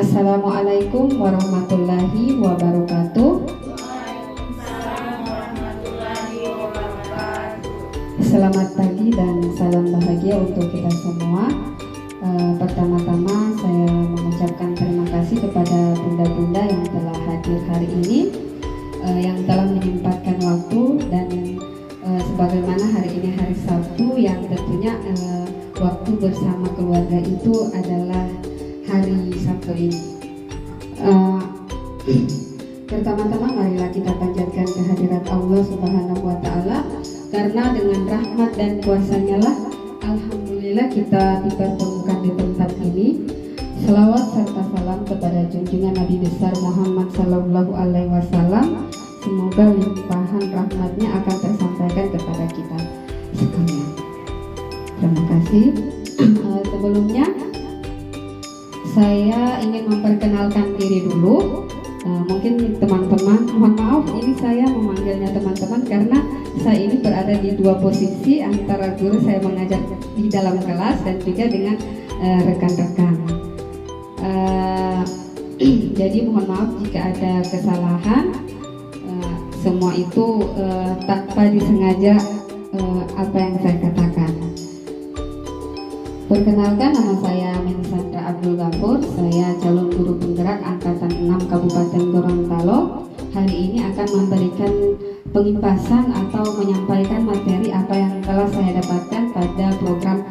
Assalamualaikum warahmatullahi wabarakatuh. Selamat pagi dan salam bahagia untuk kita semua. Pertama-tama saya mengucapkan terima kasih kepada bunda-bunda yang telah hadir hari ini, yang telah menyempatkan waktu, dan sebagaimana hari ini hari Sabtu yang tentunya waktu bersama keluarga itu adalah hari Sabtu ini. Pertama-tama marilah kita panjatkan kehadirat Allah Subhanahu wa Ta'ala, karena dengan rahmat dan kuasa-Nya lah alhamdulillah kita dipertemukan di tempat ini. Selawat serta salam kepada junjungan Nabi besar Muhammad sallallahu alaihi wasallam. Semoga limpahan rahmatnya akan tersampaikan kepada kita sekalian. Terima kasih. Sebelumnya saya ingin memperkenalkan diri dulu. Mungkin teman-teman, mohon maaf ini saya memanggilnya teman-teman karena saya ini berada di dua posisi, antara guru saya mengajar di dalam kelas dan juga dengan rekan-rekan. Jadi mohon maaf jika ada kesalahan. Semua itu tanpa disengaja apa yang saya katakan. Perkenalkan, nama saya Menisandra Abdul Ghafur. Saya calon guru penggerak angkatan 6 Kabupaten Gorontalo. Hari ini akan memberikan pengimpasan atau menyampaikan materi apa yang telah saya dapatkan pada program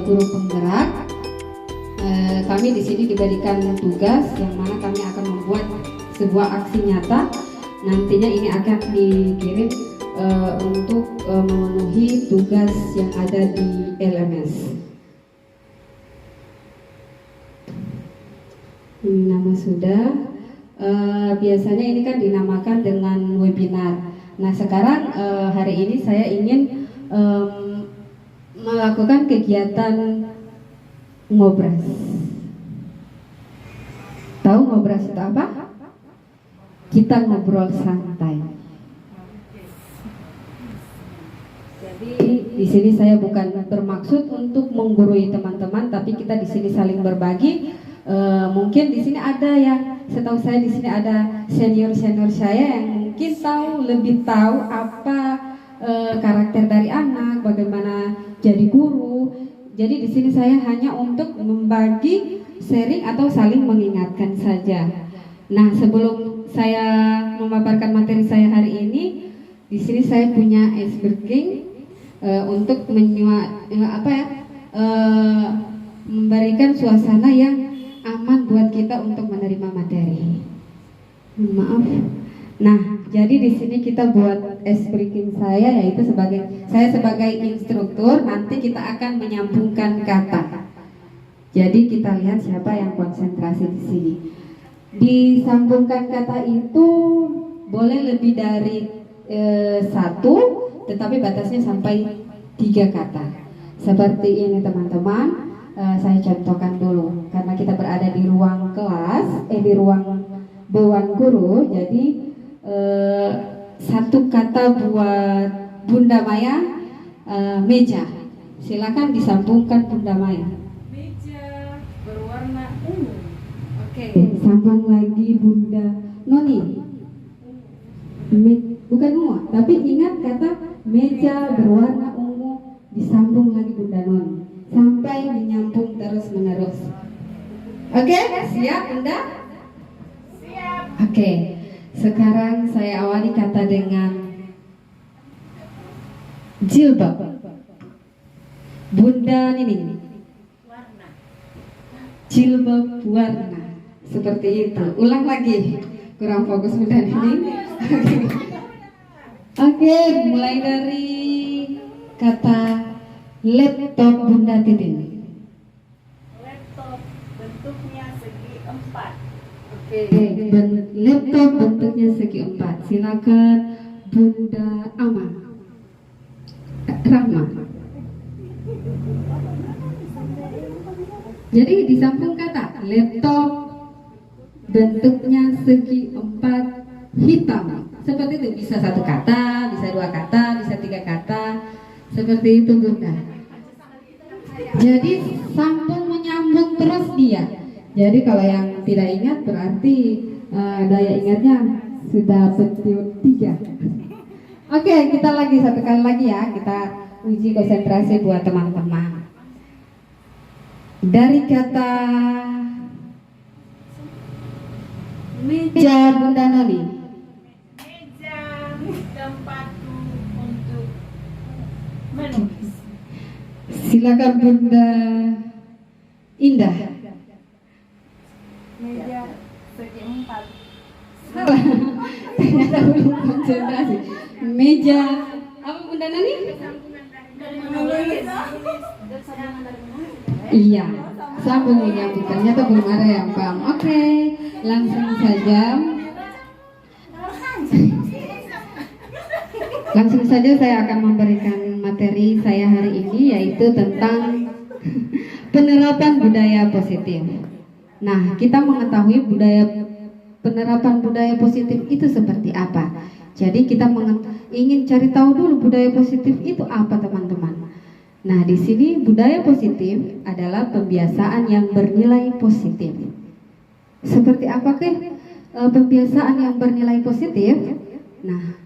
guru penggerak. Kami di sini diberikan tugas yang mana kami akan membuat sebuah aksi nyata. Nantinya ini akan dikirim untuk memenuhi tugas yang ada di LMS. Ini nama sudah. Biasanya ini kan dinamakan dengan webinar. Nah sekarang hari ini saya ingin melakukan kegiatan ngobras. Tahu ngobras itu apa? Kita ngobrol santai. Jadi di sini saya bukan bermaksud untuk menggurui teman-teman, tapi kita di sini saling berbagi. Mungkin di sini ada yang, setahu saya di sini ada senior saya yang mungkin lebih tahu apa karakter dari anak, bagaimana jadi guru. Jadi di sini saya hanya untuk membagi, sharing atau saling mengingatkan saja. Nah sebelum saya memaparkan materi saya hari ini, di sini saya punya ice breaking untuk memberikan suasana yang aman buat kita untuk menerima materi. Maaf. Nah, jadi di sini kita buat ice breaking saya, yaitu saya sebagai instruktur. Nanti kita akan menyambungkan kata. Jadi kita lihat siapa yang konsentrasi di sini. Disambungkan kata itu boleh lebih dari satu, tetapi batasnya sampai 3 kata. Seperti ini teman-teman. Saya contohkan dulu, karena kita berada di ruang kelas, di ruang Dewan Guru. Jadi satu kata buat Bunda Maya, meja. Silakan disambungkan Bunda Maya. Meja berwarna ungu. Oke, sambung lagi Bunda Noni. Bukan ungu, tapi ingat kata meja berwarna ungu, disambung lagi Bunda Noni sampai menyambung terus menerus. Oke, siap Bunda? Siap. Oke, sekarang saya awali kata dengan jilbab. Bunda ini Warna. jilbab warna, seperti itu. Ulang lagi, kurang fokus Bunda ini. Oke, mulai dari kata laptop Bunda Titin. Laptop bentuknya segi 4. Laptop bentuknya segi empat. Silakan Bunda Ama Rahma. Jadi disambung kata laptop bentuknya segi empat hitam. Seperti itu, bisa satu kata, bisa dua kata, bisa tiga kata. Seperti itu Bunda. Jadi sambung menyambung terus dia. Jadi kalau yang tidak ingat berarti daya ingatnya sudah pensiun 3. Oke, kita lagi satu kali lagi ya. Kita uji konsentrasi buat teman-teman. Dari kata meja Bunda Noni. Meja, tempatku untuk menulis. Silakan Bunda Indah. Meja segi empat. Salah. Ternyata belum konsentrasi. Meja apa Bunda Noni? Menulis. Iya, sambung menyambung. Ternyata belum ada yang paham. Oke, langsung saja. Langsung saja saya akan memberikan materi saya hari ini, yaitu tentang penerapan budaya positif. Nah, kita mengetahui penerapan budaya positif itu seperti apa. Jadi kita ingin cari tahu dulu budaya positif itu apa, teman-teman. Nah, di sini budaya positif adalah pembiasaan yang bernilai positif. Seperti apakah pembiasaan yang bernilai positif? Nah,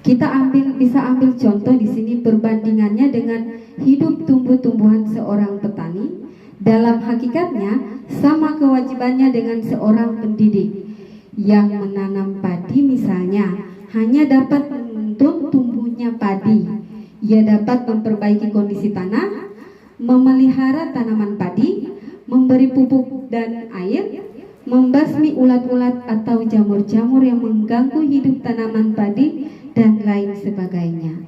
kita bisa ambil contoh di sini perbandingannya dengan hidup tumbuh-tumbuhan seorang petani. Dalam hakikatnya sama kewajibannya dengan seorang pendidik yang menanam padi misalnya hanya dapat menuntun tumbuhnya padi. Ia dapat memperbaiki kondisi tanah, memelihara tanaman padi, memberi pupuk dan air, membasmi ulat-ulat atau jamur-jamur yang mengganggu hidup tanaman padi, dan lain sebagainya.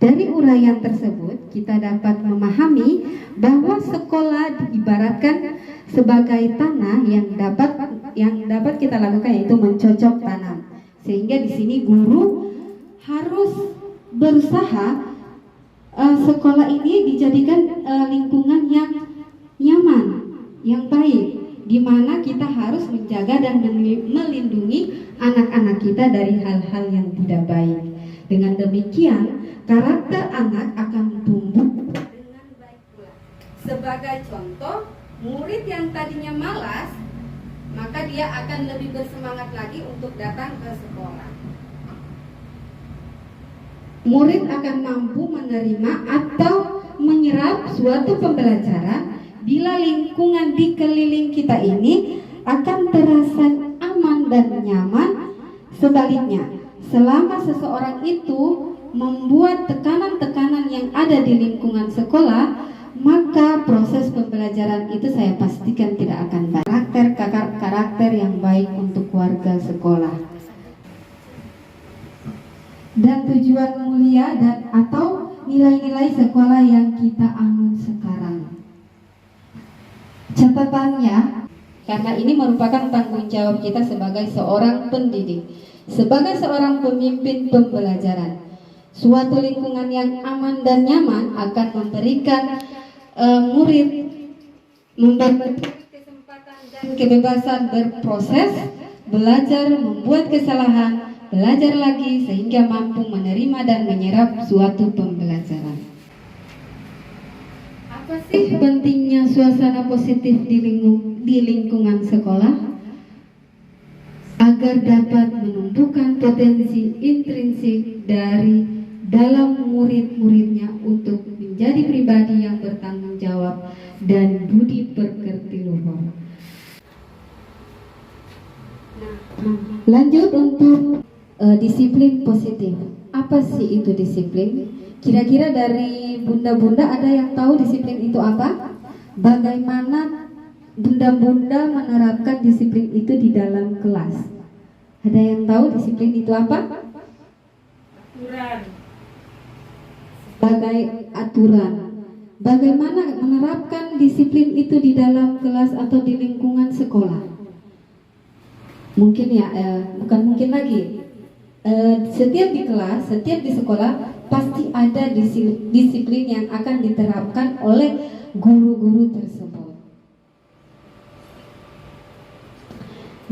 Dari uraian tersebut, kita dapat memahami bahwa sekolah diibaratkan sebagai tanah yang dapat kita lakukan, yaitu mencocok tanam. Sehingga di sini guru harus berusaha sekolah ini dijadikan lingkungan yang nyaman, yang baik, di mana kita harus menjaga dan melindungi anak-anak kita dari hal-hal yang tidak baik. Dengan demikian, karakter anak akan tumbuh dengan baik pula. Sebagai contoh, murid yang tadinya malas, maka dia akan lebih bersemangat lagi untuk datang ke sekolah. Murid akan mampu menerima atau menyerap suatu pembelajaran bila lingkungan di keliling kita ini akan terasa aman dan nyaman. Sebaliknya, selama seseorang itu membuat tekanan-tekanan yang ada di lingkungan sekolah, maka proses pembelajaran itu saya pastikan tidak akan baik. Karakter yang baik untuk warga sekolah. Dan tujuan mulia dan atau nilai-nilai sekolah yang kita anut sekarang. Catatannya, karena ini merupakan tanggung jawab kita sebagai seorang pendidik, sebagai seorang pemimpin pembelajaran. Suatu lingkungan yang aman dan nyaman akan memberikan murid kesempatan dan kebebasan berproses, belajar, membuat kesalahan, belajar lagi sehingga mampu menerima dan menyerap suatu pembelajaran. Apa sih pentingnya suasana positif di lingkungan sekolah? Agar dapat menumbuhkan potensi intrinsik dari dalam murid-muridnya untuk menjadi pribadi yang bertanggung jawab dan budi pekerti luhur. Lanjut untuk disiplin positif. Apa sih itu disiplin? Kira-kira dari bunda-bunda ada yang tahu disiplin itu apa? Bagaimana bunda-bunda menerapkan disiplin itu di dalam kelas? Ada yang tahu disiplin itu apa? Aturan. Sebagai aturan. Bagaimana menerapkan disiplin itu di dalam kelas atau di lingkungan sekolah? Mungkin ya, bukan mungkin lagi. Setiap di kelas, setiap di sekolah pasti ada disiplin yang akan diterapkan oleh guru-guru tersebut.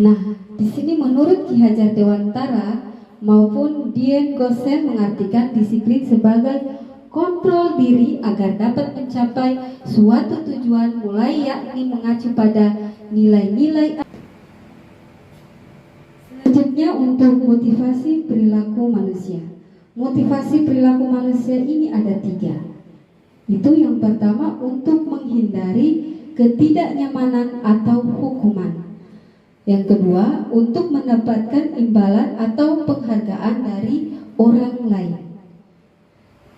Nah, di sini menurut Ki Hajar Dewantara maupun Dian Gosen mengartikan disiplin sebagai kontrol diri agar dapat mencapai suatu tujuan, mulai yakni mengacu pada nilai-nilai. Selanjutnya untuk motivasi perilaku manusia. Motivasi perilaku manusia ini ada 3. Itu yang pertama untuk menghindari ketidaknyamanan atau hukuman. Yang kedua untuk mendapatkan imbalan atau penghargaan dari orang lain.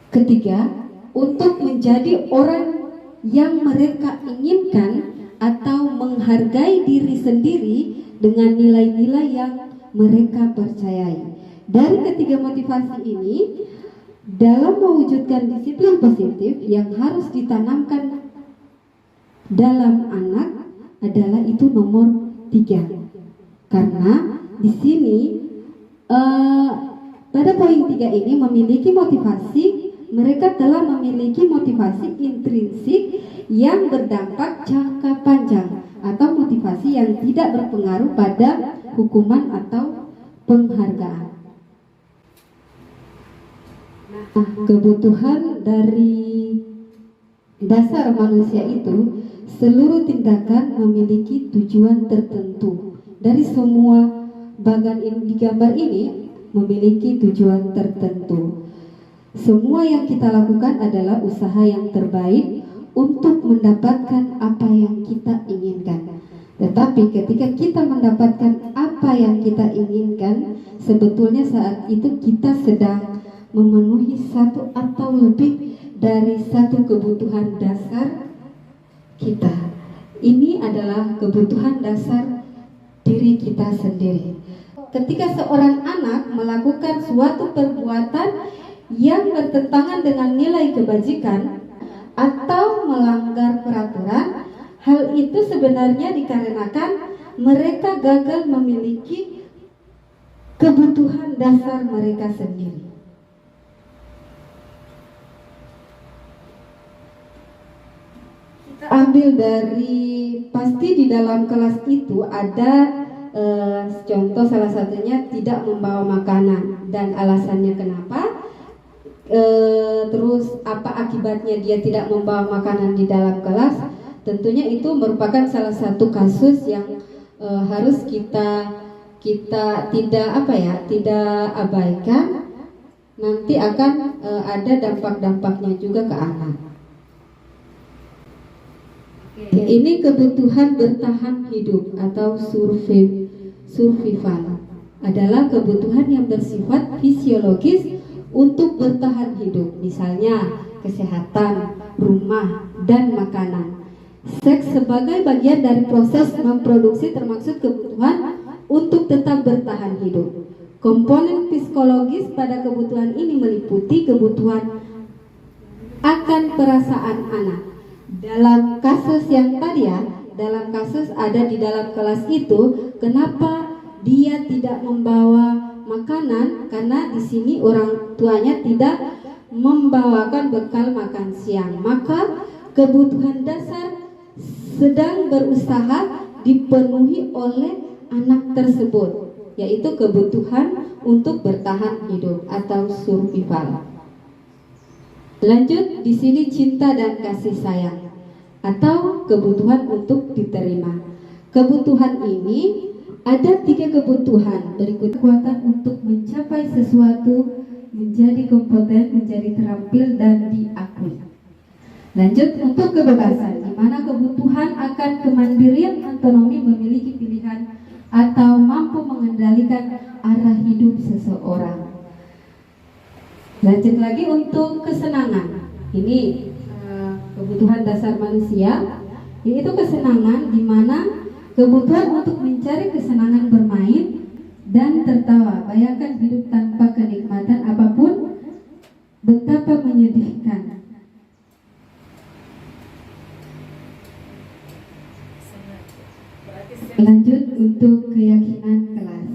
Ketiga, untuk menjadi orang yang mereka inginkan atau menghargai diri sendiri dengan nilai-nilai yang mereka percayai. Dari ketiga motivasi ini, dalam mewujudkan disiplin positif yang harus ditanamkan dalam anak adalah itu nomor 3. Karena di sini pada poin 3 ini memiliki motivasi, mereka telah memiliki motivasi intrinsik yang berdampak jangka panjang atau motivasi yang tidak berpengaruh pada hukuman atau penghargaan. Nah, kebutuhan dari dasar manusia itu, seluruh tindakan memiliki tujuan tertentu. Dari semua bagan di gambar ini memiliki tujuan tertentu. Semua yang kita lakukan adalah usaha yang terbaik untuk mendapatkan apa yang kita inginkan. Tetapi ketika kita mendapatkan apa yang kita inginkan, sebetulnya saat itu kita sedang memenuhi satu atau lebih dari satu kebutuhan dasar kita. Ini adalah kebutuhan dasar diri kita sendiri. Ketika seorang anak melakukan suatu perbuatan yang bertentangan dengan nilai kebajikan atau melanggar peraturan, hal itu sebenarnya dikarenakan mereka gagal memiliki kebutuhan dasar mereka sendiri. Ambil dari pasti di dalam kelas itu ada contoh, salah satunya tidak membawa makanan dan alasannya kenapa, terus apa akibatnya dia tidak membawa makanan di dalam kelas. Tentunya itu merupakan salah satu kasus yang harus kita tidak abaikan. Nanti akan ada dampak-dampaknya juga ke anak. Ini kebutuhan bertahan hidup atau survival adalah kebutuhan yang bersifat fisiologis untuk bertahan hidup, misalnya kesehatan, rumah, dan makanan. Seks sebagai bagian dari proses memproduksi termasuk kebutuhan untuk tetap bertahan hidup. Komponen psikologis pada kebutuhan ini meliputi kebutuhan akan perasaan anak. Dalam kasus yang tadi ya, dalam kasus ada di dalam kelas itu, kenapa dia tidak membawa makanan? Karena di sini orang tuanya tidak membawakan bekal makan siang. Maka kebutuhan dasar sedang berusaha dipenuhi oleh anak tersebut, yaitu kebutuhan untuk bertahan hidup atau survival. Lanjut, di sini cinta dan kasih sayang atau kebutuhan untuk diterima. Kebutuhan ini ada 3 kebutuhan berikut: kekuatan untuk mencapai sesuatu, menjadi kompeten, menjadi terampil, dan diakui. Lanjut, untuk kebebasan, di mana kebutuhan akan kemandirian, otonomi, memiliki pilihan atau mampu mengendalikan arah hidup seseorang. Lanjut lagi untuk kesenangan. Ini kebutuhan dasar manusia, yaitu kesenangan, di mana kebutuhan untuk mencari kesenangan bermain dan tertawa. Bayangkan hidup tanpa kenikmatan apapun, betapa menyedihkan. Lanjut untuk keyakinan kelas.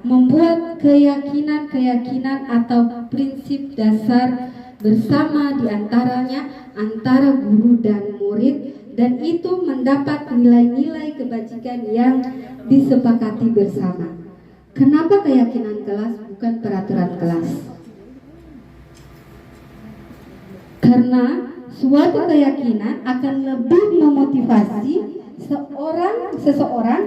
Membuat keyakinan atau prinsip dasar bersama diantaranya antara guru dan murid, dan itu mendapat nilai-nilai kebajikan yang disepakati bersama. Kenapa keyakinan kelas bukan peraturan kelas? Karena suatu keyakinan akan lebih memotivasi seseorang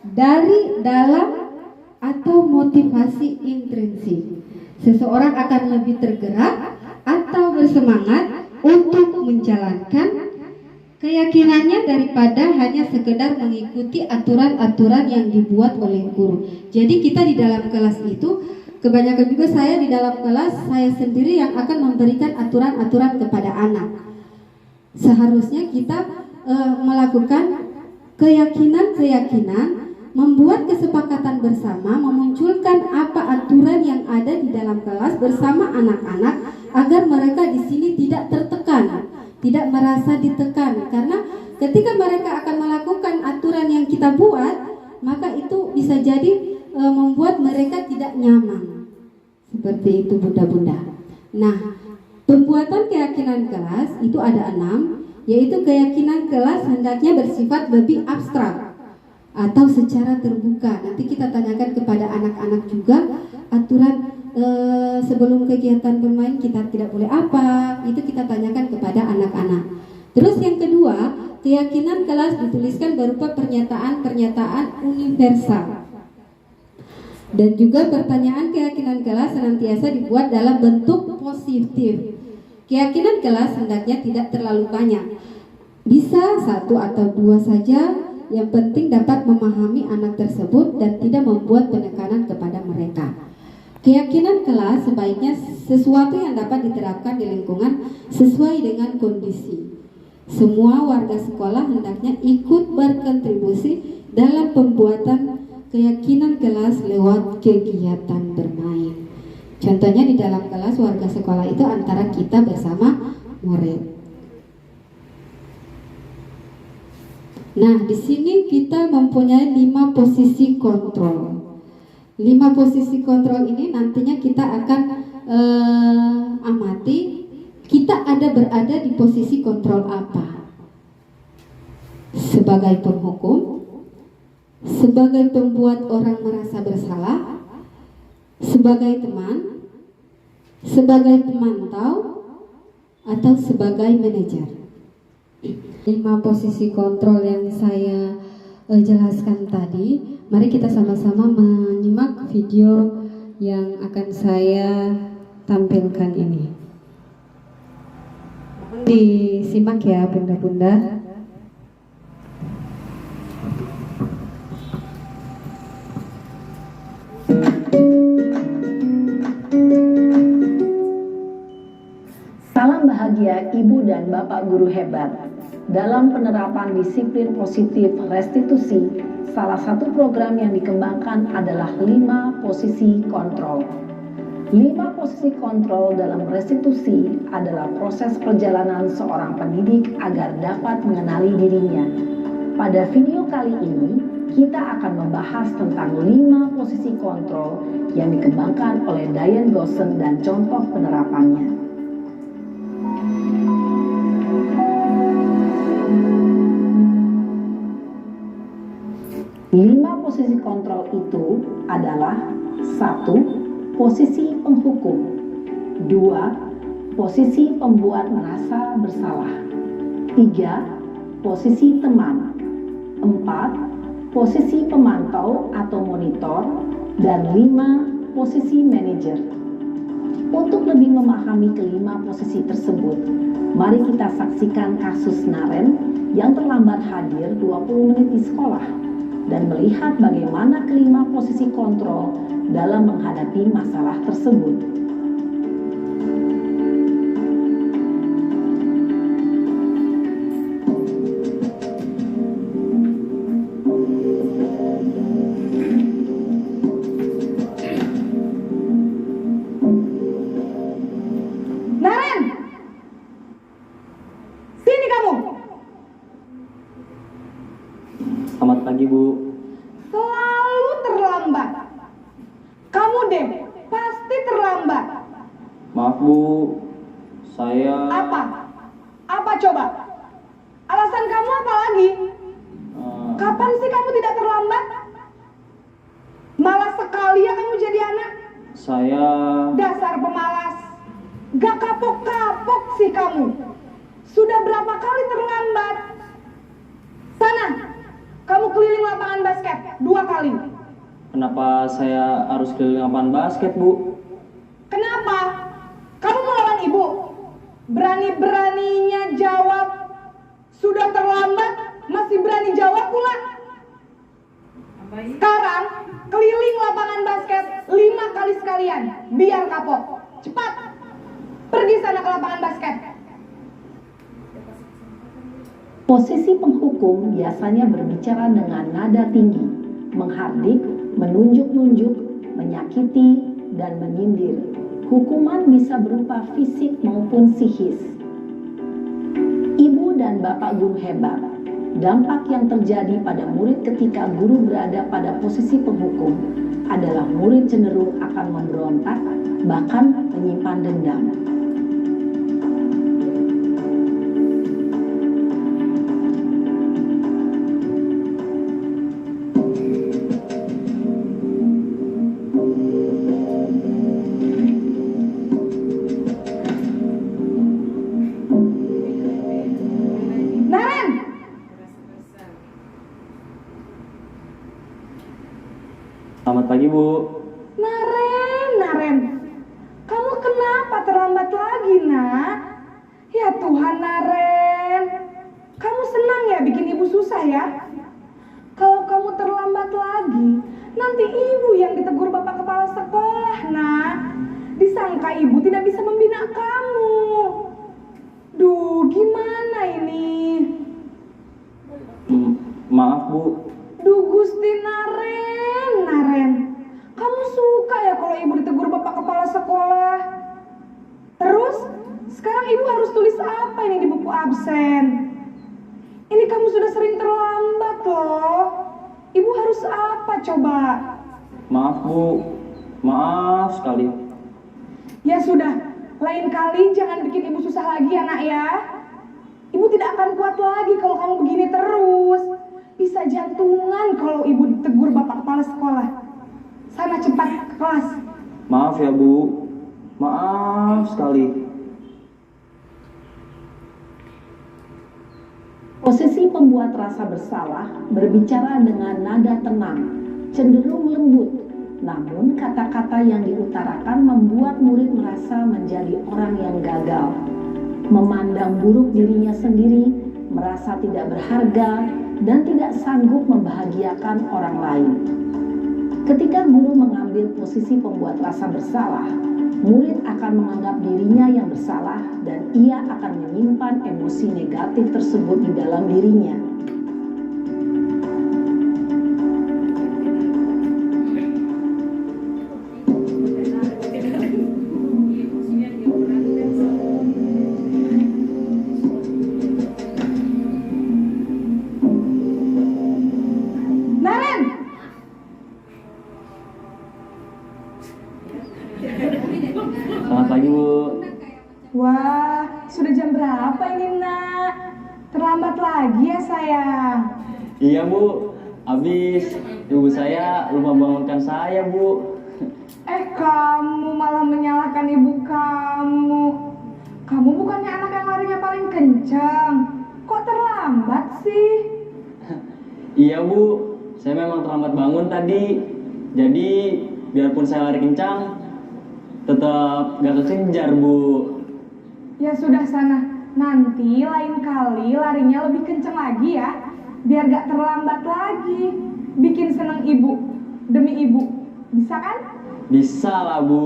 dari dalam atau motivasi intrinsik. Seseorang akan lebih tergerak atau bersemangat untuk menjalankan keyakinannya daripada hanya sekedar mengikuti aturan-aturan yang dibuat oleh guru. Jadi kita di dalam kelas itu, kebanyakan juga saya di dalam kelas, saya sendiri yang akan memberikan aturan-aturan kepada anak. Seharusnya kita melakukan keyakinan, membuat kesepakatan bersama, memunculkan apa aturan yang ada di dalam kelas bersama anak-anak agar mereka di sini tidak tertekan, tidak merasa ditekan. Karena ketika mereka akan melakukan aturan yang kita buat, maka itu bisa jadi membuat mereka tidak nyaman. Seperti itu bunda-bunda. Nah, pembuatan keyakinan kelas itu ada 6, yaitu keyakinan kelas hendaknya bersifat lebih abstrak atau secara terbuka. Nanti kita tanyakan kepada anak-anak juga aturan sebelum kegiatan bermain kita tidak boleh apa, itu kita tanyakan kepada anak-anak. Terus yang kedua, keyakinan kelas dituliskan berupa pernyataan-pernyataan universal. Dan juga pertanyaan keyakinan kelas senantiasa dibuat dalam bentuk positif. Keyakinan kelas hendaknya tidak terlalu banyak, bisa 1 atau 2 saja. Yang penting dapat memahami anak tersebut dan tidak membuat penekanan kepada mereka. Keyakinan kelas sebaiknya sesuatu yang dapat diterapkan di lingkungan sesuai dengan kondisi. Semua warga sekolah hendaknya ikut berkontribusi dalam pembuatan keyakinan kelas lewat kegiatan bermain. Contohnya di dalam kelas warga sekolah itu antara kita bersama murid. Nah, di sini kita mempunyai 5 posisi kontrol. 5 posisi kontrol ini nantinya kita akan amati kita berada di posisi kontrol apa. Sebagai penghukum, sebagai pembuat orang merasa bersalah, sebagai teman, sebagai pemantau, atau sebagai manajer. 5 posisi kontrol yang saya jelaskan tadi, mari kita sama-sama menyimak video yang akan saya tampilkan ini. Disimak ya bunda-bunda. Salam bahagia Ibu dan Bapak guru hebat. Dalam penerapan disiplin positif restitusi, salah satu program yang dikembangkan adalah 5 posisi kontrol. 5 posisi kontrol dalam restitusi adalah proses perjalanan seorang pendidik agar dapat mengenali dirinya. Pada video kali ini, kita akan membahas tentang 5 posisi kontrol yang dikembangkan oleh Diane Goshen dan contoh penerapannya. 5 posisi kontrol itu adalah 1. Posisi penghukum, 2. Posisi pembuat merasa bersalah, 3. Posisi teman, 4. Posisi pemantau atau monitor, dan 5. Posisi manajer. Untuk lebih memahami kelima posisi tersebut, mari kita saksikan kasus Naren yang terlambat hadir 20 menit di sekolah dan melihat bagaimana kelima posisi kontrol dalam menghadapi masalah tersebut. Naren, sini kamu. Selamat Selalu terlambat. Kamu deh, pasti terlambat. Maaf Bu, saya... Apa? Apa coba? Alasan kamu apa lagi? Kapan sih kamu tidak terlambat? Malas sekali ya kamu jadi anak. Saya... Dasar pemalas. Gak kapok-kapok sih kamu. Sudah berapa kali terlambat? Sana, kamu keliling lapangan basket 2 kali. Kenapa saya harus keliling lapangan basket, Bu? Kenapa? Kamu melawan ibu? Berani-beraninya jawab. Sudah terlambat, masih berani jawab pula. Sekarang, keliling lapangan basket 5 kali sekalian. Biar kapok. Cepat. Pergi sana ke lapangan basket. Posisi penghukum biasanya berbicara dengan nada tinggi, menghardik, menunjuk-nunjuk, menyakiti, dan menyindir. Hukuman bisa berupa fisik maupun psikis. Ibu dan bapak guru hebat. Dampak yang terjadi pada murid ketika guru berada pada posisi penghukum adalah murid cenderung akan memberontak, bahkan menyimpan dendam. Naren! Selamat pagi, Bu. Naren. Kamu kenapa terlambat lagi, nak? Ya Tuhan, Naren. Kamu senang ya bikin ibu susah ya? Kalau kamu terlambat lagi, nanti ibu yang ditegur bapak kepala sekolah, nak. Disangka ibu tidak bisa membina kamu. Duh, gimana ini? Maaf, Bu. Duh, Gusti Naren. Kamu suka ya kalau ibu ditegur bapak kepala sekolah? Terus, sekarang ibu harus tulis apa ini di buku absen? Ini kamu sudah sering terlambat loh. Ibu harus apa coba? Maaf, Bu. Maaf sekali. Ya sudah, lain kali jangan bikin ibu susah lagi ya nak ya. Ibu tidak akan kuat lagi kalau kamu begini terus. Bisa jantungan kalau ibu ditegur bapak kepala sekolah. Sana cepat ke kelas. Maaf ya, Bu. Maaf sekali. Posisi pembuat rasa bersalah berbicara dengan nada tenang, cenderung lembut. Namun kata-kata yang diutarakan membuat murid merasa menjadi orang yang gagal, memandang buruk dirinya sendiri, merasa tidak berharga, dan tidak sanggup membahagiakan orang lain. Ketika guru mengambil posisi pembuat rasa bersalah, murid akan menganggap dirinya yang bersalah dan ia akan menyimpan emosi negatif tersebut di dalam dirinya. Naren! Selamat pagi, Bu. Wah, sudah jam berapa ini nak? Terlambat lagi ya sayang. Iya, Bu. Habis ibu saya lupa bangunkan saya, Bu. Kamu malah menyalahkan ibu kamu. Kamu bukannya anak yang larinya paling kencang. Kok terlambat sih? Iya, Bu. Saya memang terlambat bangun tadi. Jadi, biarpun saya lari kencang, tetap gak kekejar, Bu. Ya sudah sana. Nanti lain kali larinya lebih kencang lagi ya. Biar gak terlambat lagi. Bikin seneng ibu. Demi ibu. Bisa kan? Bisa lah, Bu.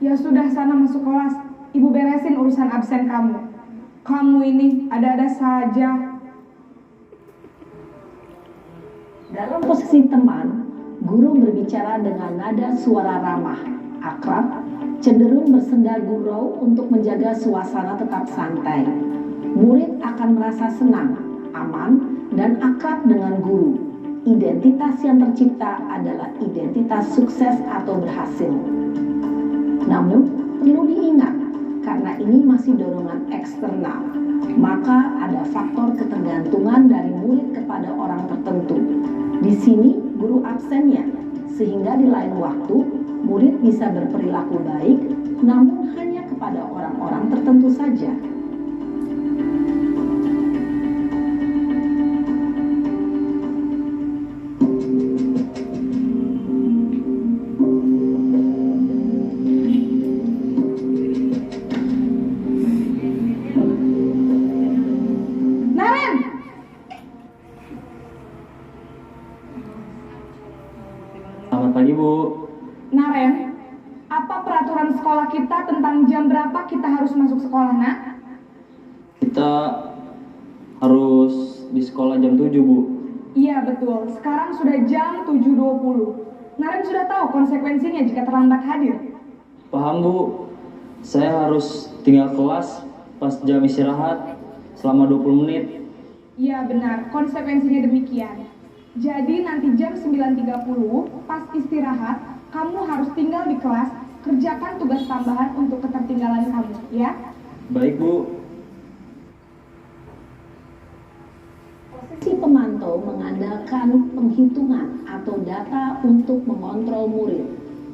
Ya sudah sana masuk kelas. Ibu beresin urusan absen kamu. Kamu ini ada-ada saja. Dalam posisi teman, guru berbicara dengan nada suara ramah, akrab, cenderung bersenda gurau untuk menjaga suasana tetap santai. Murid akan merasa senang, aman, dan akrab dengan guru. Identitas yang tercipta adalah identitas sukses atau berhasil. Namun, perlu diingat, karena ini masih dorongan eksternal, maka ada faktor ketergantungan dari murid kepada orang tertentu. Di sini, guru absennya, sehingga di lain waktu, murid bisa berperilaku baik, namun hanya kepada orang-orang tertentu saja. Naren, Selamat pagi, Bu. Naren, apa peraturan sekolah kita tentang jam berapa kita harus masuk sekolah, nak? Kita harus di sekolah jam 7, Bu. Iya betul, sekarang sudah jam 7.20. Naren sudah tahu konsekuensinya jika terlambat hadir. Paham, Bu. Saya harus tinggal kelas pas jam istirahat selama 20 menit. Iya benar, konsekuensinya demikian. Jadi nanti jam 9.30 pas istirahat, kamu harus tinggal di kelas, kerjakan tugas tambahan untuk ketertinggalan kamu, ya. Baik, Bu. Posisi pemantau mengandalkan penghitungan atau data untuk mengontrol murid.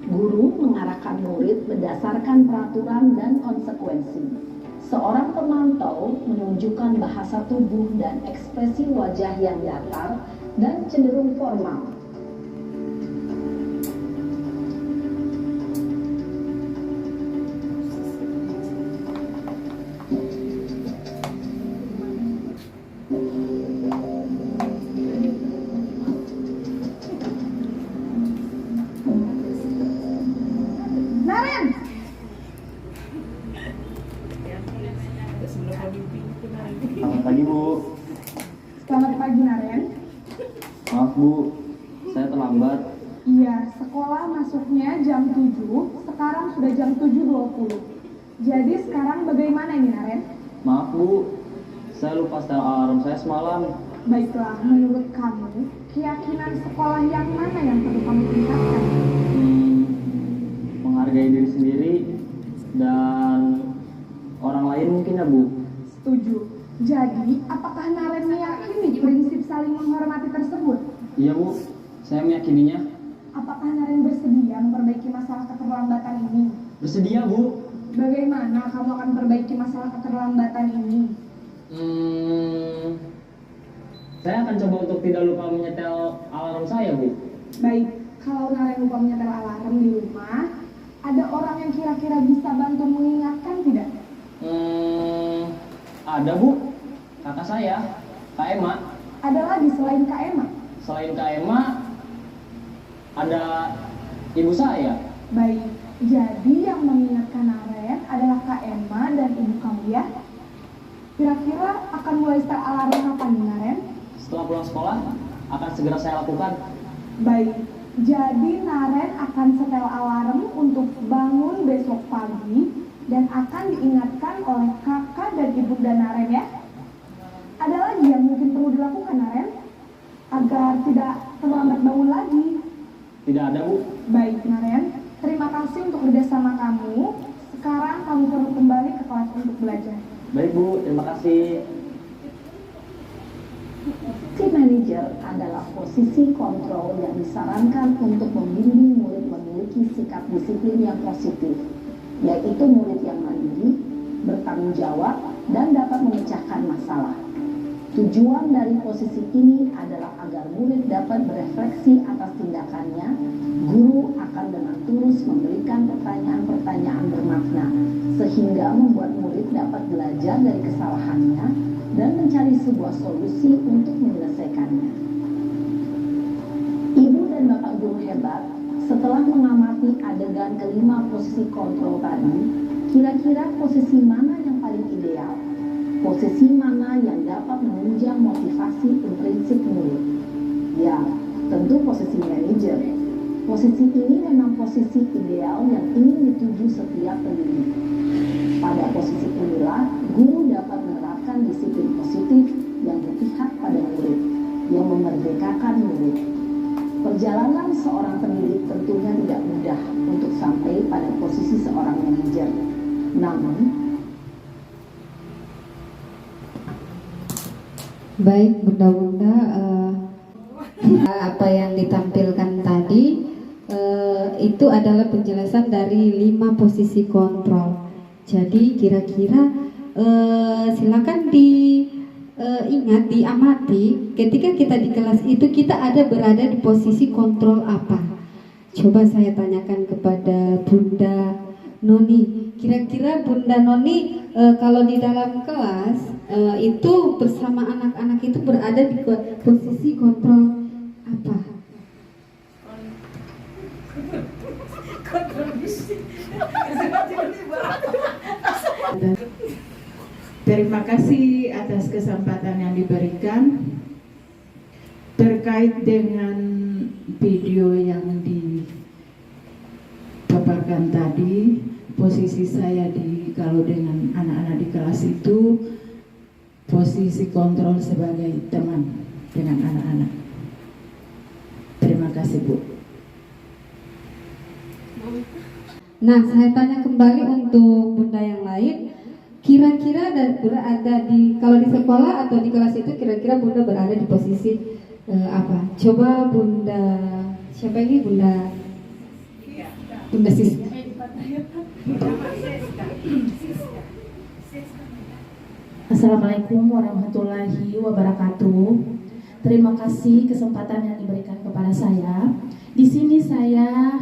Guru mengarahkan murid berdasarkan peraturan dan konsekuensi. Seorang pemantau menunjukkan bahasa tubuh dan ekspresi wajah yang datar dan cenderung formal. Naren, Selamat pagi, Bu. selamat pagi Naren. Maaf, Bu. Saya terlambat. Iya, sekolah masuknya jam 7, sekarang sudah jam 7.20. Jadi sekarang bagaimana ini Naren? Maaf, Bu. Saya lupa setel alarm saya semalam. Baiklah, menurut kamu, keyakinan sekolah yang mana yang perlu kamu tingkatkan? Menghargai diri sendiri dan orang lain mungkin ya, Bu. Setuju. Jadi, apakah Naren meyakini prinsip saling menghormati tersebut? Iya, Bu. Saya meyakininya. Apakah Naren bersedia memperbaiki masalah keterlambatan ini? Bersedia, Bu. Bagaimana kamu akan perbaiki masalah keterlambatan ini? Saya akan coba untuk tidak lupa menyetel alarm saya, Bu. Baik, kalau Naren lupa menyetel alarm di rumah, ada orang yang kira-kira bisa bantu mengingatkan tidak? Ada, Bu. Kakak saya, Kak Emma. Ada lagi selain Kak Emma? Selain Kak Emma, ada ibu saya. Baik, jadi yang mengingatkan Naren adalah Kak Emma dan ibu kamu ya? Kira-kira akan mulai start alarm kapan nih Naren? Setelah pulang sekolah, akan segera saya lakukan. Baik, jadi Naren akan setel alarm untuk bangun besok pagi dan akan diingatkan oleh kakak dan ibunda Naren ya. Ada lagi yang mungkin perlu dilakukan Naren agar tidak terlambat bangun lagi. Tidak ada, Bu. Baik Naren, terima kasih untuk kerjasama kamu. Sekarang kamu perlu kembali ke kelas untuk belajar. Baik, Bu. Terima kasih. Posisi manajer adalah posisi kontrol yang disarankan untuk membimbing murid memiliki sikap disiplin yang positif, yaitu murid yang mandiri, bertanggung jawab, dan dapat memecahkan masalah. Tujuan dari posisi ini adalah agar murid dapat berefleksi atas tindakannya. Guru akan dengan tulus memberikan pertanyaan-pertanyaan bermakna, sehingga membuat murid dapat belajar dari kesalahannya dan mencari sebuah solusi untuk menyelesaikannya. Ibu dan bapak guru hebat, setelah mengamati adegan kelima posisi kontrol tadi, kira-kira posisi mana yang paling ideal? Posisi mana yang dapat menunjang motivasi intrinsik murid? Ya, tentu posisi manajer. Posisi ini memang posisi ideal yang ingin dituju setiap pendidik. Pada posisi inilah, guru dapat menerapkan disiplin positif yang berpihak pada murid. yang memerdekakan murid. Perjalanan seorang pendidik tentunya tidak mudah untuk sampai pada posisi seorang manajer. Namun, baik bunda-bunda, apa yang ditampilkan tadi itu adalah penjelasan dari 5 posisi kontrol. Jadi kira-kira silakan diingat, diamati ketika kita di kelas itu kita ada berada di posisi kontrol apa. Coba saya tanyakan kepada Bunda Noni, kira-kira Bunda Noni kalau di dalam kelas itu bersama anak-anak itu berada di posisi kontrol apa? Terima kasih atas kesempatan yang diberikan. Terkait dengan video yang dipaparkan tadi, posisi saya kalau dengan anak-anak di kelas itu posisi kontrol sebagai teman dengan anak-anak. Terima kasih, Bu. Nah, saya tanya kembali untuk bunda yang lain, kira-kira berada di, kalau di sekolah atau di kelas itu kira-kira bunda berada di posisi apa? Coba bunda, siapa ini bunda? Bunda Siska. Assalamualaikum warahmatullahi wabarakatuh. Terima kasih kesempatan yang diberikan kepada saya. Di sini saya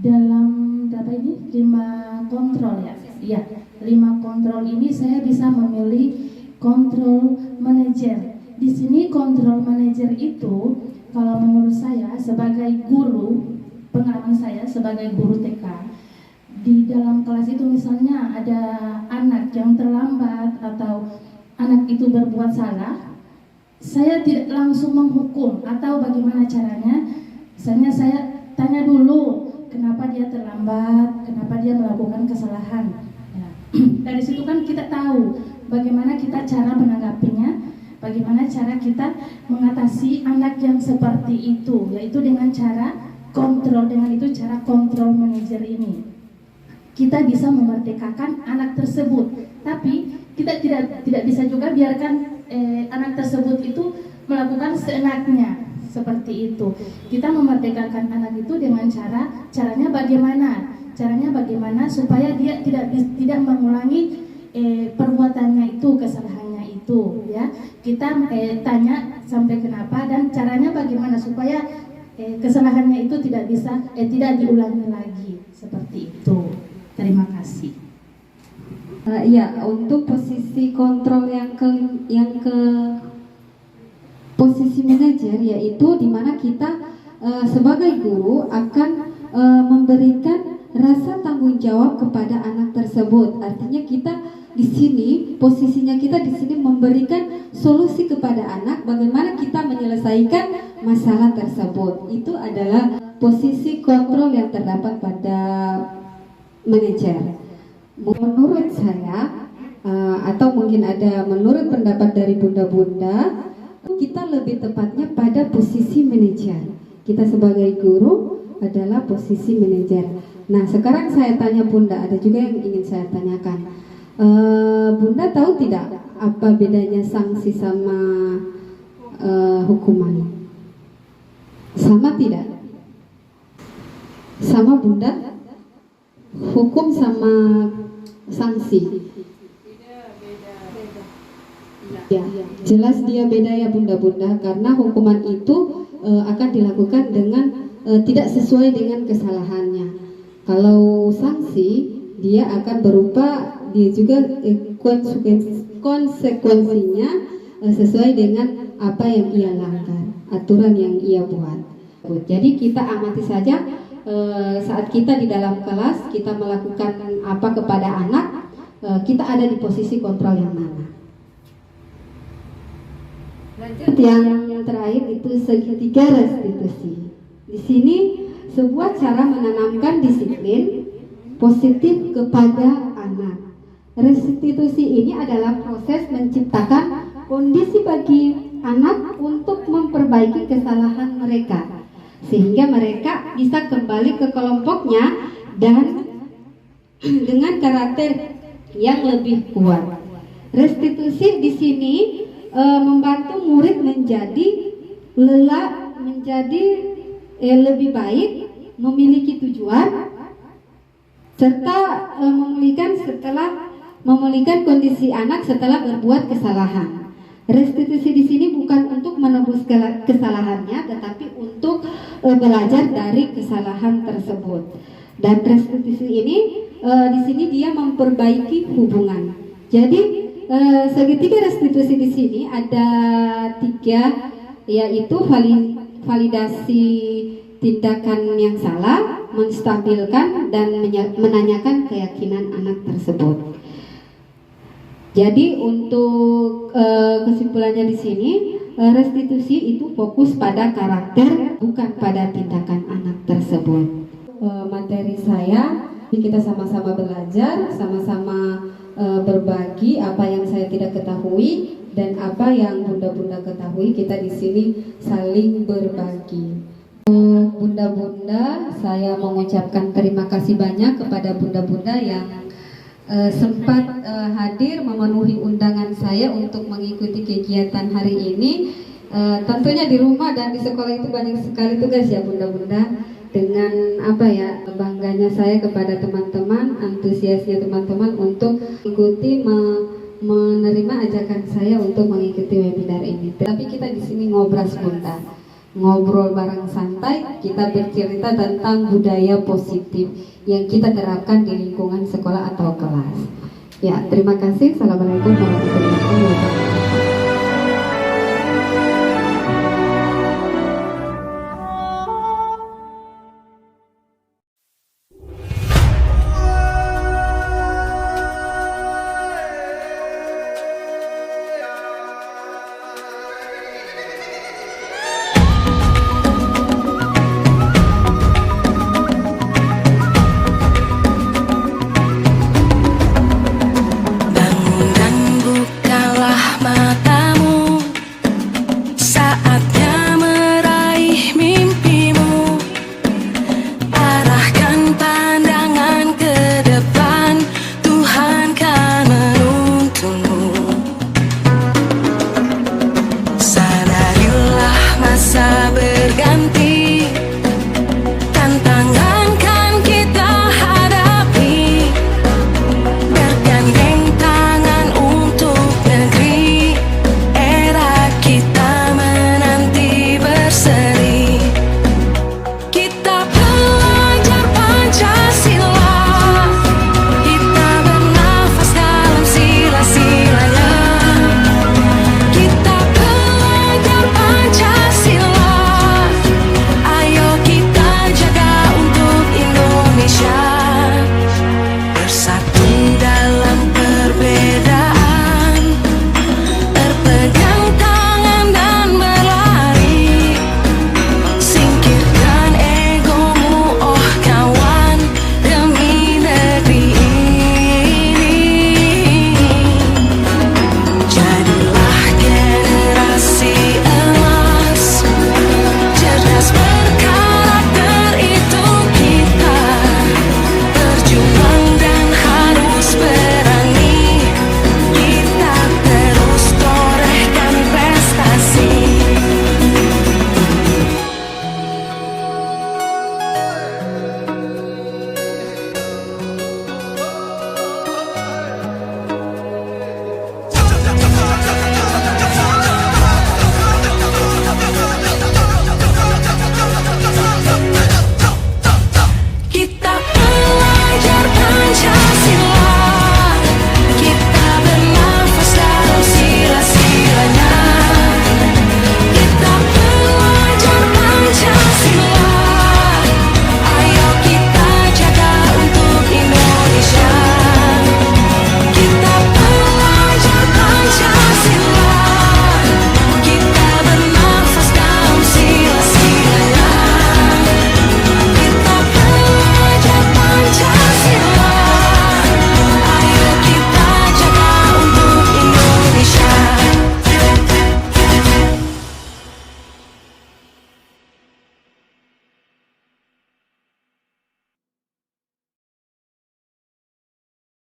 dalam berapa ini? 5 kontrol ya. Iya, 5 kontrol ini saya bisa memilih kontrol manajer. Di sini kontrol manajer itu kalau menurut saya sebagai guru, pengalaman saya sebagai guru TK, di dalam kelas itu misalnya ada anak yang terlambat atau anak itu berbuat salah, saya tidak langsung menghukum atau bagaimana caranya. Misalnya saya tanya dulu kenapa dia terlambat, kenapa dia melakukan kesalahan. Ya. Dari situ kan kita tahu bagaimana kita cara menanggapinya, bagaimana cara kita mengatasi anak yang seperti itu, yaitu dengan cara kontrol, dengan itu cara kontrol manajer ini. Kita bisa memerdekakan anak tersebut, tapi kita tidak bisa juga biarkan anak tersebut itu melakukan seenaknya seperti itu. Kita memerdekakan anak itu dengan caranya bagaimana supaya dia tidak mengulangi perbuatannya itu, kesalahannya itu, ya. Kita tanya sampai kenapa dan caranya bagaimana supaya kesalahannya itu tidak diulangi lagi, seperti itu. Terima kasih. Ya, untuk posisi kontrol yang ke posisi manajer, yaitu dimana kita sebagai guru akan memberikan rasa tanggung jawab kepada anak tersebut. Artinya kita di sini, posisinya kita di sini memberikan solusi kepada anak, bagaimana kita menyelesaikan masalah tersebut. Itu adalah posisi kontrol yang terdapat pada manajer. Menurut saya atau mungkin ada menurut pendapat dari bunda-bunda, kita lebih tepatnya pada posisi manajer. Kita sebagai guru adalah posisi manajer. Nah, sekarang saya tanya bunda, ada juga yang ingin saya tanyakan. Bunda tahu tidak apa bedanya sanksi sama hukuman? Sama tidak? Sama bunda? Hukum sama sanksi? Ya, jelas dia beda ya bunda-bunda, karena hukuman itu akan dilakukan dengan tidak sesuai dengan kesalahannya. Kalau sanksi dia akan berupa dia juga konsekuensinya sesuai dengan apa yang ia langgar, aturan yang ia buat. Jadi kita amati saja saat kita di dalam kelas kita melakukan apa kepada anak, kita ada di posisi kontrol yang mana. Lanjut yang terakhir itu segitiga restitusi. Di sini sebuah cara menanamkan disiplin positif kepada anak. Restitusi ini adalah proses menciptakan kondisi bagi anak untuk memperbaiki kesalahan mereka, sehingga mereka bisa kembali ke kelompoknya dan dengan karakter yang lebih kuat. Restitusi di sini membantu murid menjadi lebih baik, memiliki tujuan, serta memulihkan kondisi anak setelah berbuat kesalahan. Restitusi di sini bukan untuk menebus kesalahannya, tetapi untuk belajar dari kesalahan tersebut. Dan restitusi ini di sini dia memperbaiki hubungan. Jadi segitiga restitusi di sini ada 3, yaitu validasi tindakan yang salah, menstabilkan, dan menanyakan keyakinan anak tersebut. Jadi untuk kesimpulannya di sini, restitusi itu fokus pada karakter, bukan pada tindakan anak tersebut. Materi saya, kita sama-sama belajar, sama-sama berbagi apa yang saya tidak ketahui dan apa yang bunda-bunda ketahui. Kita di sini saling berbagi. Bunda-bunda, saya mengucapkan terima kasih banyak kepada bunda-bunda yang sempat hadir memenuhi undangan saya untuk mengikuti kegiatan hari ini. Tentunya di rumah dan di sekolah itu banyak sekali tugas ya bunda-bunda. Dengan bangganya saya kepada teman-teman, antusiasnya teman-teman untuk ikuti menerima ajakan saya untuk mengikuti webinar ini. Tapi kita di sini ngobras bunda, ngobrol bareng santai, kita bercerita tentang budaya positif yang kita terapkan di lingkungan sekolah atau kelas. Ya, terima kasih. Assalamualaikum warahmatullahi wabarakatuh.